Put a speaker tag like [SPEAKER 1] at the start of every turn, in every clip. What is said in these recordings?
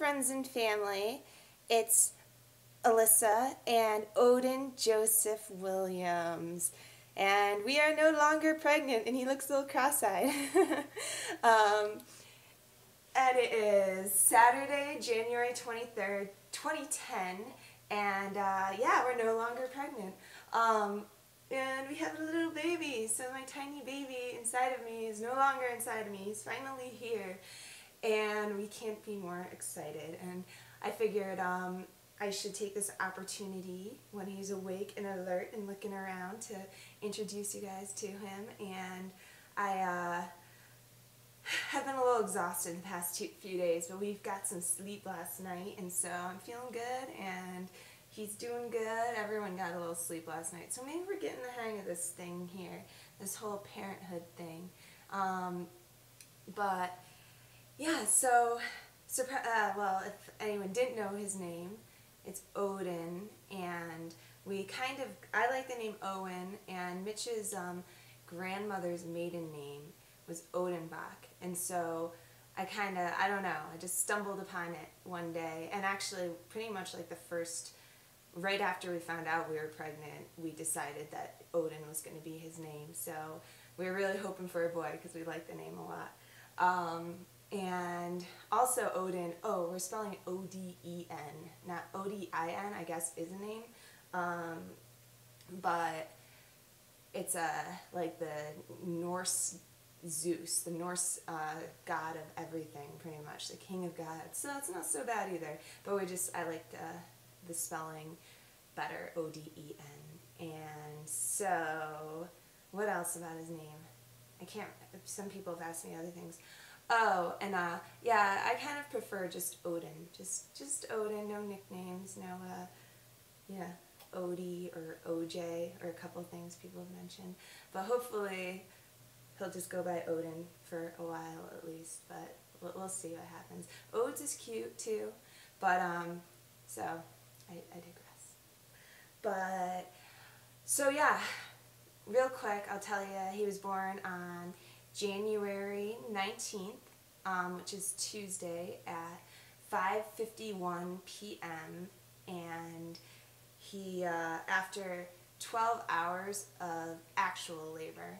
[SPEAKER 1] friends and family. It's Alyssa and Odin Joseph Williams. And we are no longer pregnant, and he looks a little cross-eyed. And it is Saturday, January 23rd, 2010, and yeah, we're no longer pregnant. And we have a little baby, so my tiny baby inside of me is no longer inside of me. He's finally here, and we can't be more excited. And I figured I should take this opportunity when he's awake and alert and looking around to introduce you guys to him. And I have been a little exhausted the past few days, but we've got some sleep last night, and so I'm feeling good, and he's doing good. Everyone got a little sleep last night, so maybe we're getting the hang of this thing here, this whole parenthood thing. But yeah, well, if anyone didn't know his name, it's Odin, and I like the name Owen, and Mitch's grandmother's maiden name was Odenbach, and so I don't know, I just stumbled upon it one day, and actually pretty much like right after we found out we were pregnant, we decided that Odin was going to be his name, so we were really hoping for a boy because we like the name a lot. And also Odin, we're spelling O-D-E-N, not O-D-I-N, I guess is a name, but it's like the Norse Zeus, the Norse god of everything, pretty much, the king of gods, so it's not so bad either, but I liked the spelling better, O-D-E-N, and so, what else about his name? Some people have asked me other things. Oh, and yeah, I kind of prefer just Odin, just Odin, no nicknames, no, yeah, Odie or OJ, or a couple things people have mentioned, but hopefully he'll just go by Odin for a while at least, but we'll see what happens. Odes is cute too, but, so, I digress. But, so yeah, real quick, I'll tell you, he was born on January 19th, which is Tuesday at 5:51 p.m., and he, after 12 hours of actual labor,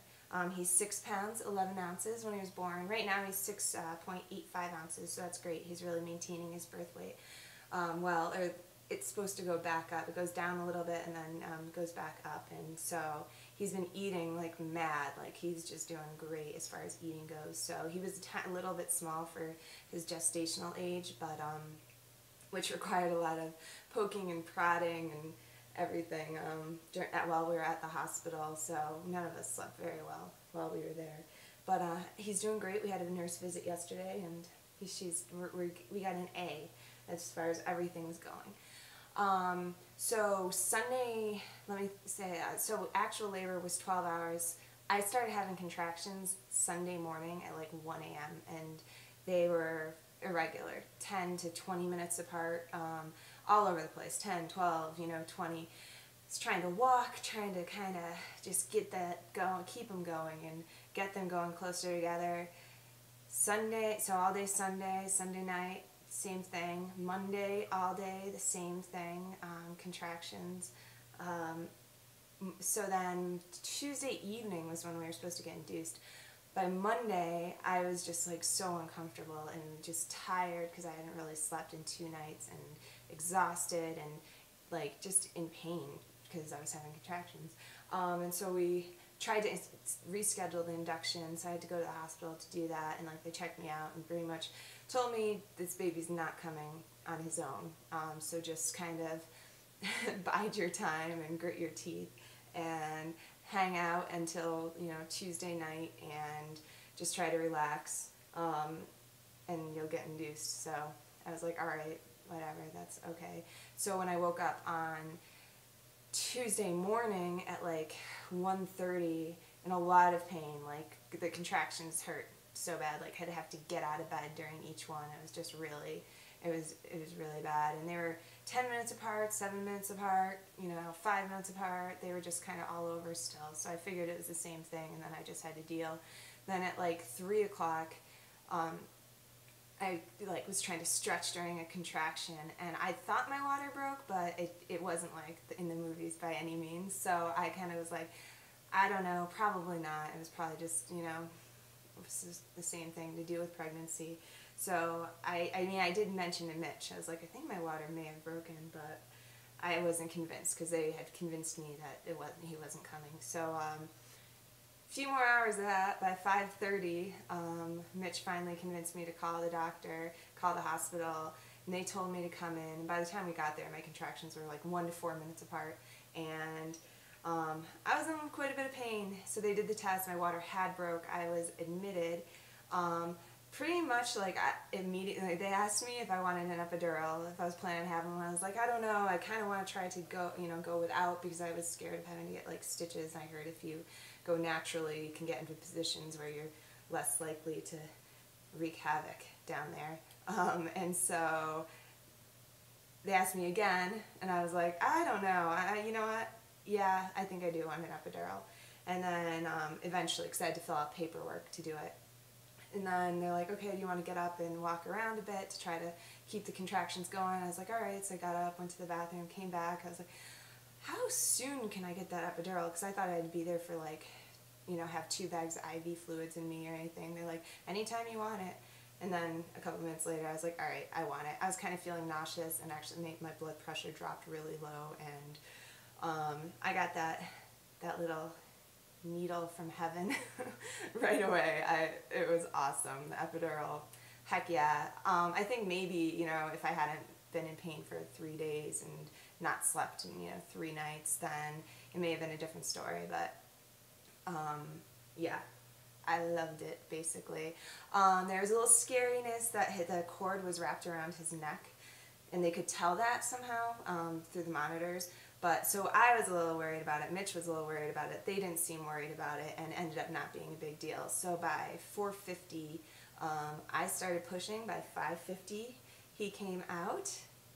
[SPEAKER 1] he's 6 pounds, 11 ounces when he was born. Right now he's 6.85 ounces, so that's great. He's really maintaining his birth weight. It's supposed to go back up. It goes down a little bit and then goes back up, and so he's been eating like mad. Like, he's just doing great as far as eating goes. So he was a little bit small for his gestational age, but which required a lot of poking and prodding and everything while we were at the hospital, so none of us slept very well while we were there. But he's doing great. We had a nurse visit yesterday, and we got an A as far as everything's going. So Sunday, let me say, so actual labor was 12 hours. I started having contractions Sunday morning at like 1 a.m. and they were irregular, 10 to 20 minutes apart, all over the place, 10, 12, 20. It's trying to walk, trying to kind of just get that going, keep them going, and get them going closer together. Sunday, so all day Sunday night, same thing. Monday, all day, the same thing, contractions. So then Tuesday evening was when we were supposed to get induced. By Monday, I was just like so uncomfortable and just tired because I hadn't really slept in 2 nights, and exhausted and like just in pain because I was having contractions. And so we tried to reschedule the induction, so I had to go to the hospital to do that, and like they checked me out and pretty much told me this baby's not coming on his own, so just kind of bide your time and grit your teeth and hang out until Tuesday night and just try to relax, and you'll get induced. So I was like, alright, whatever, that's okay. So when I woke up on Tuesday morning at like 1:30 in a lot of pain, like the contractions hurt so bad, like I'd have to get out of bed during each one. It was just really, it was really bad, and they were 10 minutes apart, 7 minutes apart, 5 minutes apart. They were just kind of all over still, so I figured it was the same thing, and then I just had to deal. Then at like 3 o'clock, I I like was trying to stretch during a contraction, and I thought my water broke, but it wasn't like in the movies by any means. So I kind of was like, I don't know, probably not. It was probably just, you know, it was just the same thing to do with pregnancy. So I mean, I did mention to Mitch, I was like, I think my water may have broken, but I wasn't convinced because they had convinced me that he wasn't coming. So a few more hours of that, by 5:30, Mitch finally convinced me to call the doctor, call the hospital, and they told me to come in. And by the time we got there, my contractions were like 1 to 4 minutes apart, and I was in quite a bit of pain. So they did the test, my water had broke, I was admitted. Pretty much like immediately, they asked me if I wanted an epidural, if I was planning on having one. I was like, I don't know, I kind of want to try to go without, because I was scared of having to get like stitches. I heard if you go naturally, you can get into positions where you're less likely to wreak havoc down there. And so they asked me again, and I was like, I don't know, you know what, yeah, I think I do want an epidural. And then eventually, because I had to fill out paperwork to do it, and then they're like, okay, do you want to get up and walk around a bit to try to keep the contractions going? I was like, all right. So I got up, went to the bathroom, came back. I was like, how soon can I get that epidural? Because I thought I'd be there for like, you know, have 2 bags of IV fluids in me or anything. They're like, anytime you want it. And then a couple minutes later, I was like, all right, I want it. I was kind of feeling nauseous, and actually my blood pressure dropped really low, and I got that little needle from heaven right away. It was awesome, the epidural. Heck yeah. I think maybe, you know, if I hadn't been in pain for 3 days and not slept in, you know, 3 nights, then it may have been a different story. But yeah, I loved it, basically. There was a little scariness that the cord was wrapped around his neck, and they could tell that somehow through the monitors. But so I was a little worried about it. Mitch was a little worried about it. They didn't seem worried about it, and ended up not being a big deal. So by 4:50, I started pushing. By 5:50, he came out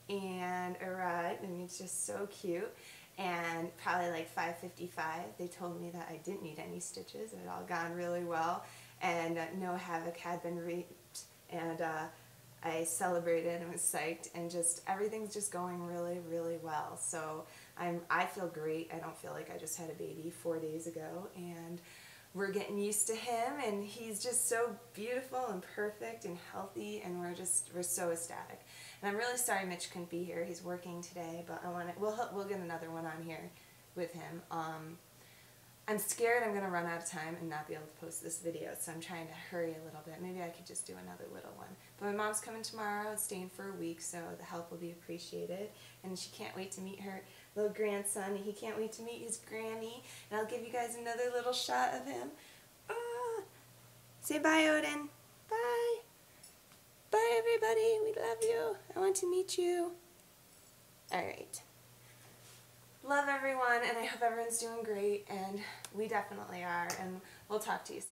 [SPEAKER 1] and arrived, and he's just so cute. And probably like 5:55, they told me that I didn't need any stitches. It had all gone really well, and no havoc had been wreaked. And I celebrated and was psyched, and just everything's just going really, really well. So I feel great. I don't feel like I just had a baby 4 days ago, and we're getting used to him, and he's just so beautiful and perfect and healthy, and we're so ecstatic. And I'm really sorry Mitch couldn't be here. He's working today, but we'll get another one on here with him. I'm scared I'm going to run out of time and not be able to post this video, so I'm trying to hurry a little bit. Maybe I could just do another little one. But my mom's coming tomorrow, staying for a week, so the help will be appreciated. And she can't wait to meet her little grandson, and he can't wait to meet his Grammy. And I'll give you guys another little shot of him. Say bye, Odin. Bye. Bye, everybody. We love you. I want to meet you. All right. Love everyone, and I hope everyone's doing great, and we definitely are, and we'll talk to you soon.